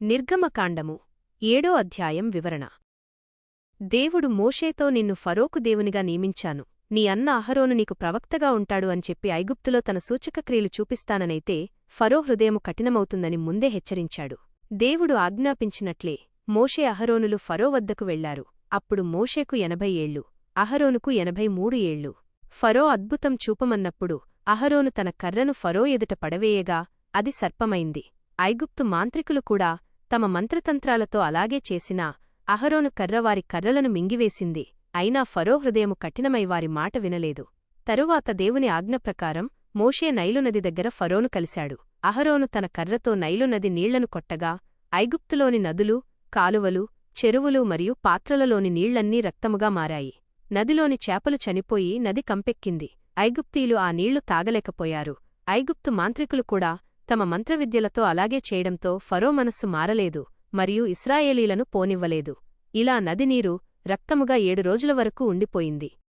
నిర్గమకాండము 7వ అధ్యాయం వివరణ. దేవుడు మోషేతో నిన్ను ఫరోకు దేవునిగా నియమించాను, నీ అన్న అహరోను నీకు ప్రవక్తగా ఉంటాడు అని చెప్పి ఐగుప్తులో తన సూచకక్రియలు చూపిస్తాననైతే ఫరో హృదయము కఠినమవుతుందని ముందే హెచ్చరించాడు. దేవుడు ఆజ్ఞాపించినట్లే మోషే అహరోనులు ఫరో వద్దకు వెళ్లారు. అప్పుడు మోషేకు 80 ఏళ్లు, అహరోనుకు 83 ఏళ్లు. ఫరో అద్భుతం చూపమన్నప్పుడు అహరోను తన కర్రను ఫరో ఎదుట పడవేయగా అది సర్పమైంది. ఐగుప్తు మాంత్రికులు కూడా తమ మంత్రతంత్రాలతో అలాగే చేసినా అహరోను కర్ర వారి కర్రలను మింగివేసింది. అయినా ఫరో హృదయము కఠినమై వారి మాట వినలేదు. తరువాత దేవుని ఆజ్ఞప్రకారం మోషే నైలునది దగ్గర ఫరోను కలిశాడు. అహరోను తన కర్రతో నైలునది నీళ్లను కొట్టగా ఐగుప్తులోని నదులు, కాలువలు, చెరువులు మరియు పాత్రలలోని నీళ్లన్నీ రక్తముగా మారాయి. నదిలోని చేపలు చనిపోయి నది కంపెక్కింది. ఐగుప్తీయులు ఆ నీళ్లు తాగలేకపోయారు. ఐగుప్తు మాంత్రికులు కూడా తమ మంత్రవిద్యలతో అలాగే చేయడంతో ఫరో మనస్సు మారలేదు మరియు ఇశ్రాయేలీలను పోనివ్వలేదు. ఇలా నది నీరు రక్తముగా 7 రోజుల వరకు ఉండిపోయింది.